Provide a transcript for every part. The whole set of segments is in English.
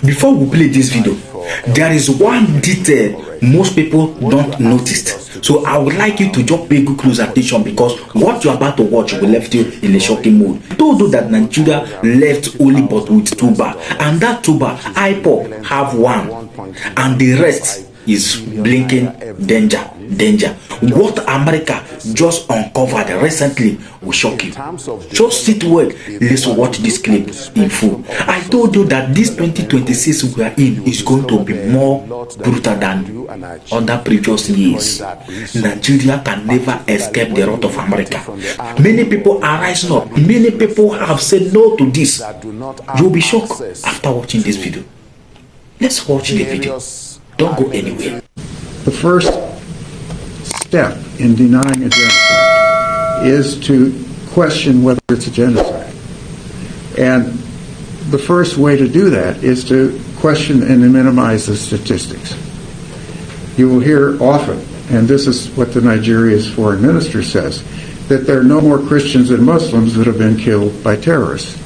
Before we play this video, there is one detail most people don't notice. So I would like you to just pay good close attention, because what you're about to watch will left you in a shocking mood. Told that Nigeria left only but with tuber, and that tuber IPOP have one, and the rest is blinking danger. What America just uncovered recently will shock you. Just sit well, let's watch this clip in full. I told you that this 2026 we are in is going to be more brutal than other previous years. Nigeria can never escape the wrath of America. Many people are rising up. Many people have said no to this. You'll be shocked after watching this video. Let's watch the video. Don't go anywhere. The first step in denying a genocide is to question whether it's a genocide. And the first way to do that is to question and minimize the statistics. You will hear often, and this is what the Nigeria's foreign minister says, that there are no more Christians and Muslims that have been killed by terrorists.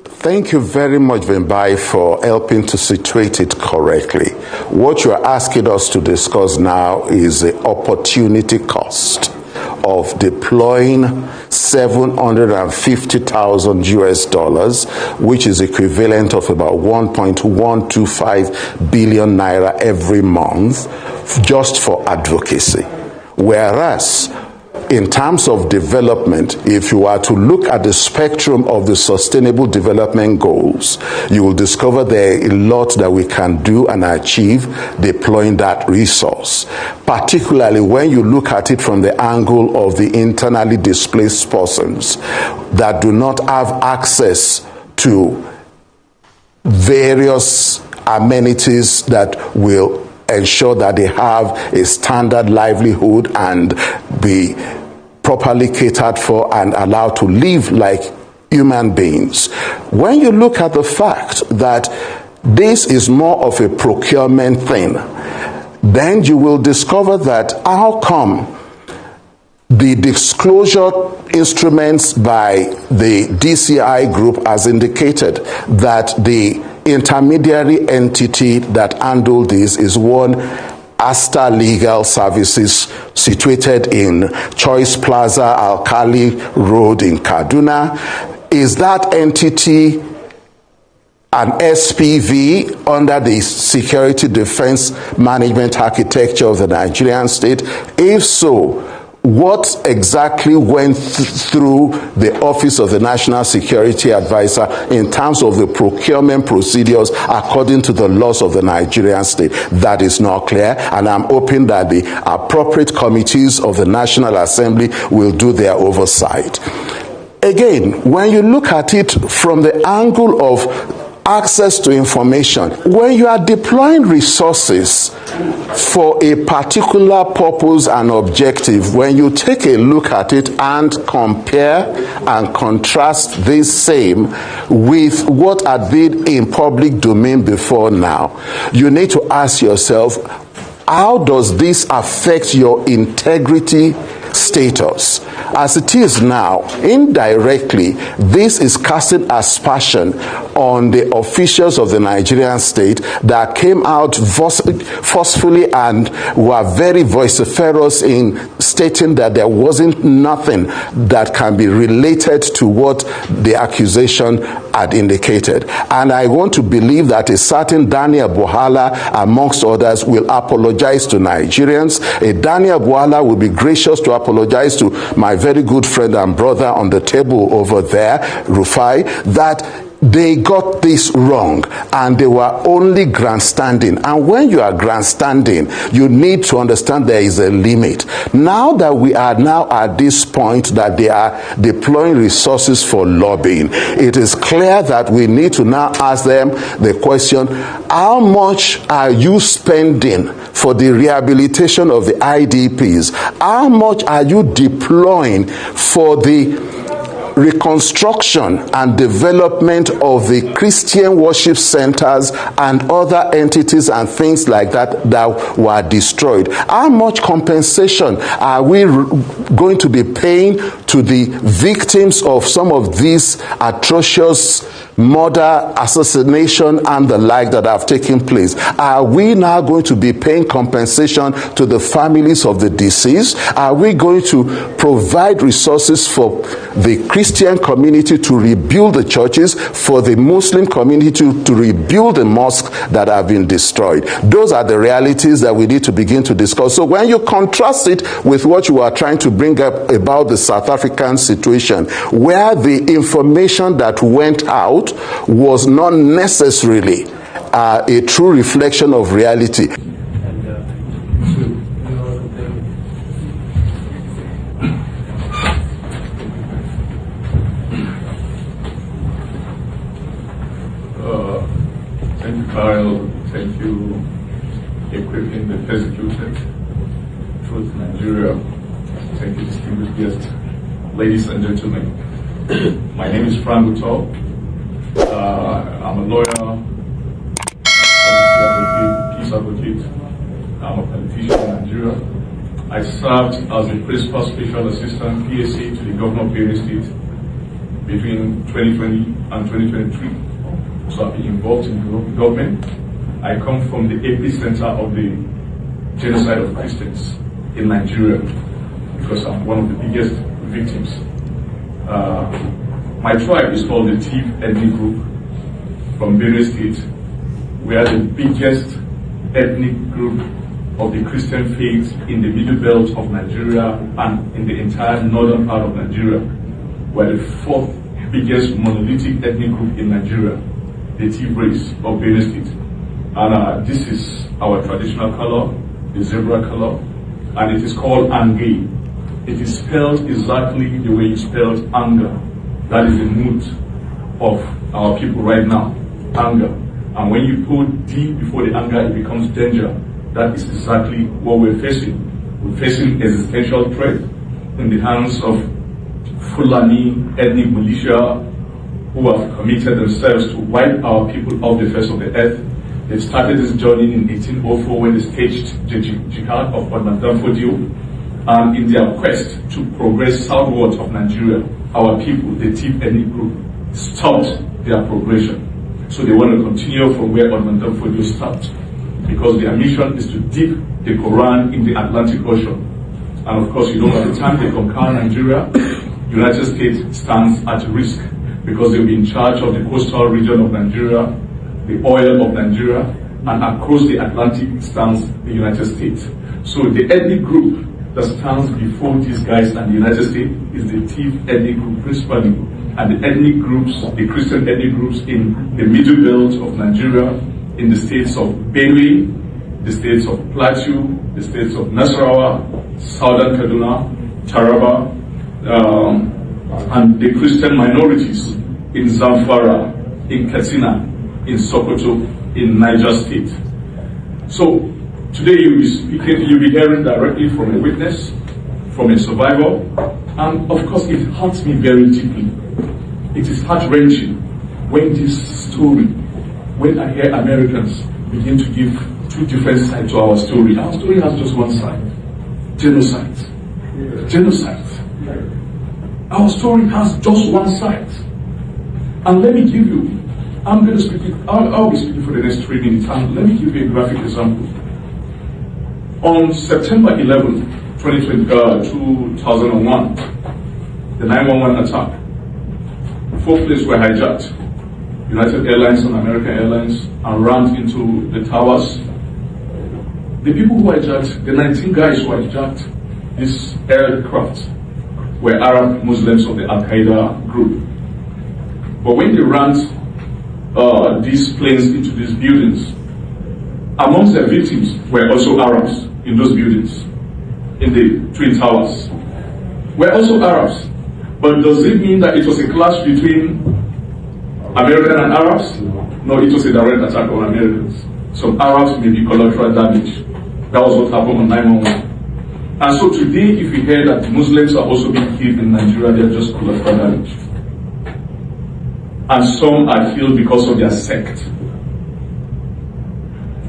Thank you very much, Vembai, for helping to situate it correctly. What you are asking us to discuss now is the opportunity cost of deploying 750,000 US dollars, which is equivalent of about 1.125 billion naira every month, just for advocacy. Whereas, in terms of development, if you are to look at the spectrum of the Sustainable Development Goals, you will discover there are a lot that we can do and achieve deploying that resource, particularly when you look at it from the angle of the internally displaced persons that do not have access to various amenities that will ensure that they have a standard livelihood and be properly catered for and allowed to live like human beings. When you look at the fact that this is more of a procurement thing, then you will discover that how come the disclosure instruments by the DCI group has indicated that the intermediary entity that handled this is one Asta Legal Services, situated in Choice Plaza, Alkali Road in Kaduna. Is that entity an SPV under the Security Defense Management Architecture of the Nigerian state? If so, what exactly went through the Office of the National Security Advisor in terms of the procurement procedures according to the laws of the Nigerian state? That is not clear, and I'm hoping that the appropriate committees of the National Assembly will do their oversight. Again, when you look at it from the angle of access to information, when you are deploying resources for a particular purpose and objective, when you take a look at it and compare and contrast this same with what had been in public domain before now, you need to ask yourself, how does this affect your integrity status? As it is now, indirectly, this is casting aspersion on the officials of the Nigerian state that came out forcefully and were very vociferous in stating that there wasn't nothing that can be related to what the accusation had indicated. And I want to believe that a certain Daniel Buhala, amongst others, will apologize to Nigerians. A Daniel Buhala will be gracious to apologize to my very good friend and brother on the table over there, Rufai, that they got this wrong and they were only grandstanding. And when you are grandstanding, you need to understand there is a limit. Now that we are now at this point that they are deploying resources for lobbying, it is clear that we need to now ask them the question, how much are you spending for the rehabilitation of the IDPs? How much are you deploying for the reconstruction and development of the Christian worship centers and other entities and things like that that were destroyed? How much compensation are we going to be paying to the victims of some of these atrocious murder, assassination, and the like that have taken place. Are we now going to be paying compensation to the families of the deceased? Are we going to provide resources for the Christian community to rebuild the churches, for the Muslim community to rebuild the mosques that have been destroyed? Those are the realities that we need to begin to discuss. So when you contrast it with what you are trying to bring up about the South African situation, where the information that went out was not necessarily a true reflection of reality. Thank you, Kyle. Thank you, Equipping the Persecuted, Truth Nigeria. Thank you, distinguished guests, ladies and gentlemen. My name is Frank Uto. I'm a lawyer, peace advocate. I'm a politician in Nigeria. I served as the Principal Special Assistant PSA to the Governor of Benue State between 2020 and 2023. So I've been involved in the government. I come from the epicenter of the genocide of Christians in Nigeria because I'm one of the biggest victims. My tribe is called the Thief Ethnic Group from Benue State. We are the biggest ethnic group of the Christian faith in the middle belt of Nigeria and in the entire northern part of Nigeria. We are the fourth biggest monolithic ethnic group in Nigeria, the Thief race of Benue State. And this is our traditional color, the zebra color, and it is called Ange. It is spelled exactly the way you spelled anger. That is the mood of our people right now, anger. And when you put D before the anger, it becomes danger. That is exactly what we're facing. We're facing existential threat in the hands of Fulani ethnic militia who have committed themselves to wipe our people off the face of the earth. They started this journey in 1804 when they staged the jihad of Odmandanfodio, and in their quest to progress southward of Nigeria, our people, the Thief ethnic group, stopped their progression. So they want to continue from where Odmandanfodio stopped, because their mission is to dip the Quran in the Atlantic Ocean. And of course, you know, by the time they conquer Nigeria, the United States stands at risk, because they'll be in charge of the coastal region of Nigeria, the oil of Nigeria, and across the Atlantic stands the United States. So the ethnic group that stands before these guys and the United States is the Thief ethnic group principally, and the ethnic groups, the Christian ethnic groups in the middle belt of Nigeria, in the states of Benue, the states of Plateau, the states of Nasarawa, Southern Kaduna, Taraba, and the Christian minorities in Zamfara, in Katsina, in Sokoto, in Niger State. So today you'll be hearing directly from a witness, from a survivor, and of course it hurts me very deeply. It is heart-wrenching when when I hear Americans begin to give two different sides to our story. Our story has just one side: genocide. Genocide. Our story has just one side. And let me give you, I'll be speaking for the next 3 minutes, and let me give you a graphic example. On September 11, 2001, the 911 attack, 4 planes were hijacked. United Airlines and American Airlines, and rammed into the towers. The people who hijacked, the 19 guys who hijacked this aircraft, were Arab Muslims of the Al-Qaeda group. But when they rammed these planes into these buildings, amongst their victims were also Arabs in those buildings, in the Twin Towers. Were also Arabs. But does it mean that it was a clash between American and Arabs? No, it was a direct attack on Americans. Some Arabs may be collateral damage. That was what happened on 911. And so today, if we hear that Muslims are also being killed in Nigeria, they are just collateral damage. And some are killed because of their sect.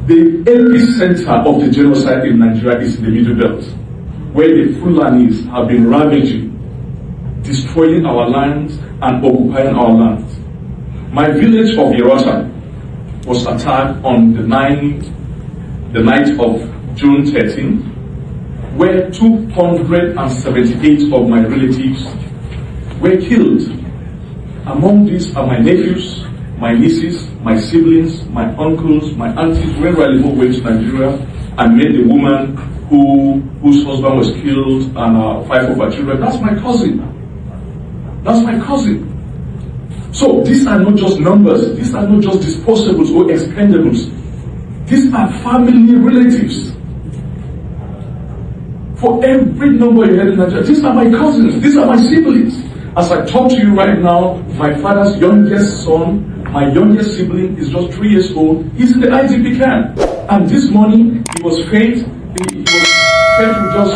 The epicenter of the genocide in Nigeria is in the Middle Belt, where the Fulanis have been ravaging, destroying our lands and occupying our lands. My village of Yerota was attacked on the night of June 13, where 278 of my relatives were killed. Among these are my nephews, my nieces, my siblings, my uncles, my aunties. When I went to Nigeria, I met a woman whose husband was killed and 5 of her children. That's my cousin. That's my cousin. So these are not just numbers. These are not just disposables or expendables. These are family relatives. For every number you had in Nigeria, these are my cousins. These are my siblings. As I talk to you right now, my father's youngest son, my youngest sibling, is just 3 years old. He's in the IDP camp. And this morning, he was fed with just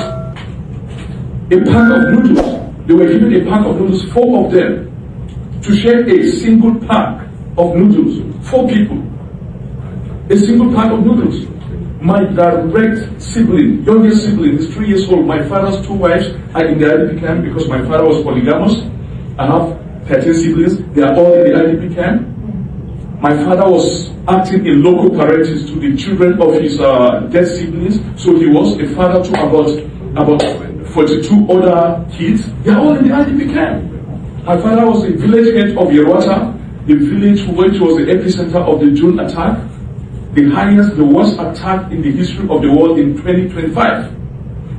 a pack of noodles. They were given a pack of noodles, 4 of them, to share a single pack of noodles, 4 people. A single pack of noodles. My direct sibling, youngest sibling, is 3 years old. My father's 2 wives are in the IDP camp because my father was polygamous. I have 13 siblings. They are all in the IDP camp. My father was acting in local parentage to the children of his dead siblings. So he was a father to about 42 other kids. They are all in the IDP camp. My father was the village head of Yerota, the village which was the epicenter of the June attack. The worst attack in the history of the world in 2025,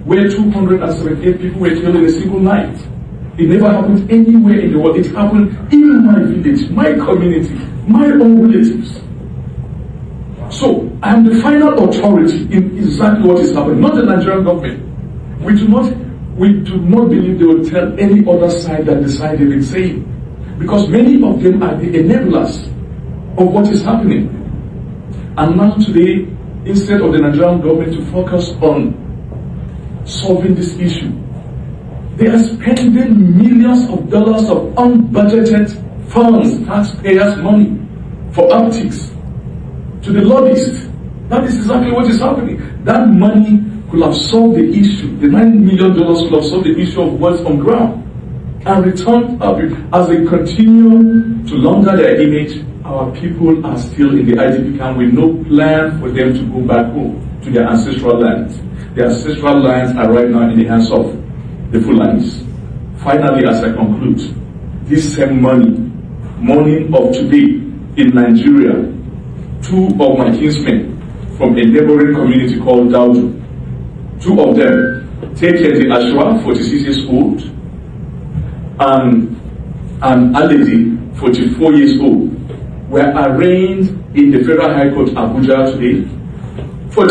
where 278 people were killed in a single night. It never happened anywhere in the world. It happened in my village, my community, my own relatives. So, I am the final authority in exactly what is happening, not the Nigerian government. We do not believe they will tell any other side than the side they've been saying. Because many of them are the enablers of what is happening. And now today, instead of the Nigerian government to focus on solving this issue, they are spending millions of dollars of unbudgeted funds, taxpayers' money, for optics to the lobbyists. That is exactly what is happening. That money could have solved the issue. The $9 million could have solved the issue of what's on ground. And returned as they continue to launder their image. Our people are still in the IDP camp with no plan for them to go back home to their ancestral lands. Their ancestral lands are right now in the hands of the Fulanis. Finally, as I conclude, this same morning of today in Nigeria, 2 of my kinsmen from a neighboring community called Daudu, 2 of them, Tekedi Ashwa, 46 years old, and Aledi, 44 years old, were arraigned in the Federal High Court Abuja today for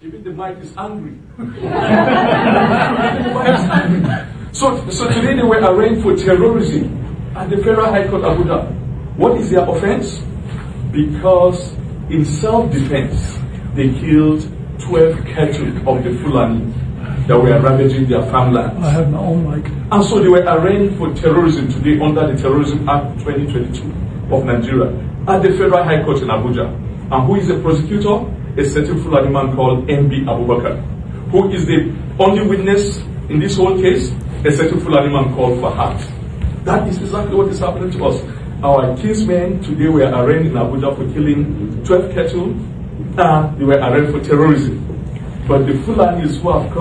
even the mic is angry. So today they were arraigned for terrorism at the Federal High Court Abuja. What is their offense? Because in self-defense they killed 12 cattle of the Fulani that were ravaging their farmlands. I have my own mic. And so they were arraigned for terrorism today under the Terrorism Act 2022 of Nigeria at the Federal High Court in Abuja. And who is the prosecutor? A certain Fulani man called MB Abubakar. Who is the only witness in this whole case? A certain Fulani man called Fahad. That is exactly what is happening to us. Our kinsmen today were arraigned in Abuja for killing 12 cattle. They were arraigned for terrorism. But the Fulanis who have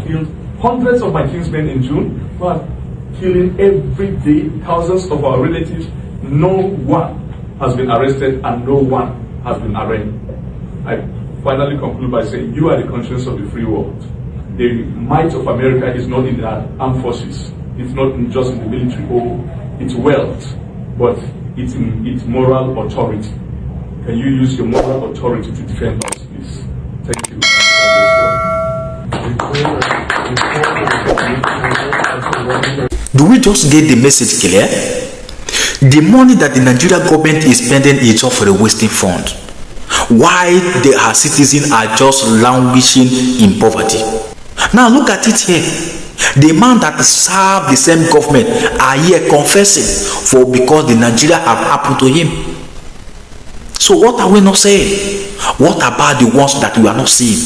killed hundreds of my kinsmen in June, who are killing every day thousands of our relatives, no one has been arrested and no one has been arraigned. I finally conclude by saying, you are the conscience of the free world. The might of America is not in the armed forces. It's not just in the military or its wealth, but it's in its moral authority. Can you use your moral authority to defend us, please? Thank you. Do we just get the message clear? The money that the Nigerian government is spending is just for the wasting fund. Why our citizens are just languishing in poverty. Now look at it here. The man that served the same government are here confessing for because the Nigeria have happened to him. So what are we not saying? What about the ones that we are not seeing?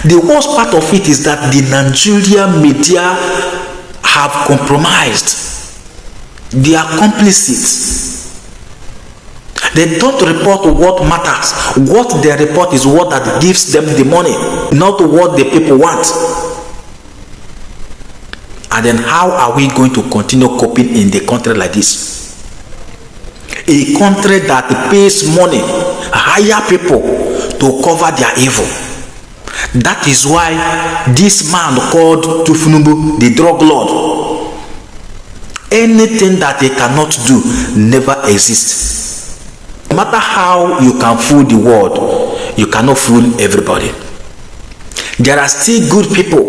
The worst part of it is that the Nigerian media have compromised. They are complicit. They don't report what matters. What they report is what that gives them the money, not what the people want. And then how are we going to continue coping in the country like this? A country that pays money, hire people to cover their evil. That is why this man called Tufunubu, the drug lord, anything that they cannot do never exists. No matter how you can fool the world, you cannot fool everybody. There are still good people.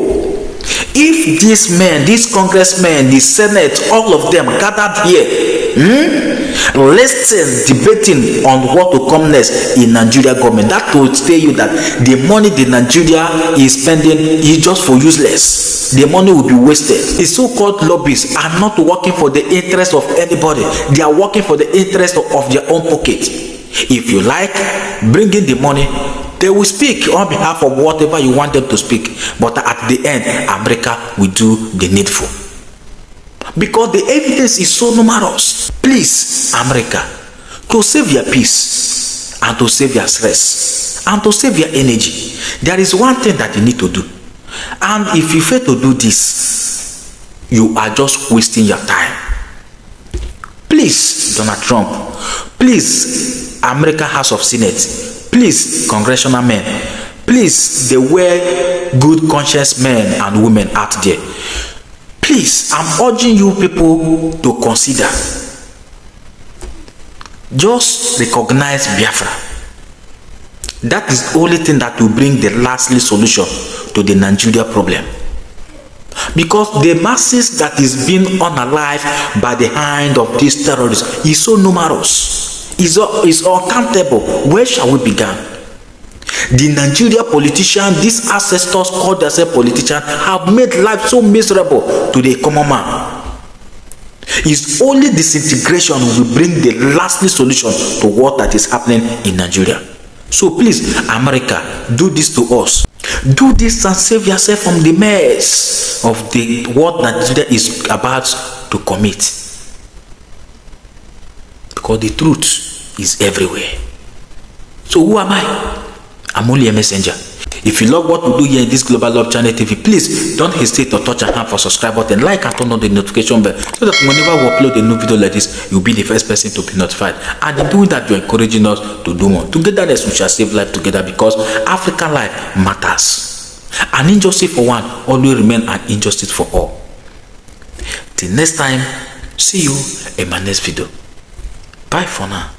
If these men, these congressmen, the senate, all of them gathered here, listen, debating on what to come next in Nigeria government, that will tell you that the money the Nigeria is spending is just for useless. The money will be wasted. The so-called lobbyists are not working for the interest of anybody. They are working for the interest of their own pocket. If you like, bring in the money. They will speak on behalf of whatever you want them to speak. But at the end, America will do the needful. Because the evidence is so numerous. Please, America, to save your peace and to save your stress and to save your energy, there is one thing that you need to do. And if you fail to do this, you are just wasting your time. Please, Donald Trump, please, American House of Senate, please, congressional men, please, the well good conscious men and women out there, please, I'm urging you people to consider. Just recognize Biafra. That is the only thing that will bring the lastly solution to the Nigeria problem. Because the masses that is being unalived by the hand of these terrorists is so numerous, is uncountable. Where shall we begin? The Nigeria politicians, these ancestors called themselves politicians, have made life so miserable to the common man. It's only disintegration will bring the lastly solution to what that is happening in Nigeria. So please, America, do this to us. Do this and save yourself from the mess of the what Nigeria is about to commit. Because the truth is everywhere. So who am I? I'm only a messenger. If you love what we do here in this Global Love Channel TV, please don't hesitate to touch and hand for subscribe button, like and turn on the notification bell so that whenever we upload a new video like this, you'll be the first person to be notified. And in doing that, you're encouraging us to do more. Togetherness, we shall save life together, because African life matters. An injustice for one always remain an injustice for all. Till next time, see you in my next video. Bye for now.